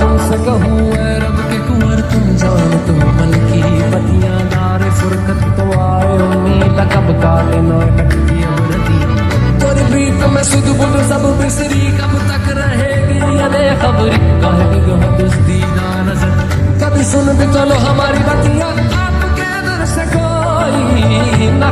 तुमसे कहूँ ऐ रब के कुंवर तुम जान तो मन की पतियां नारे फुरकत तो आए उम्मीद कब काटे न कटती अमरती तोरी प्रीत में सुध बुध सब बिसरी कब तक रहेगी ये खबरी कहे जो दोस्ती ना नजर कभी सुन भी चलो हमारी बतियां आपके दर से कोई ना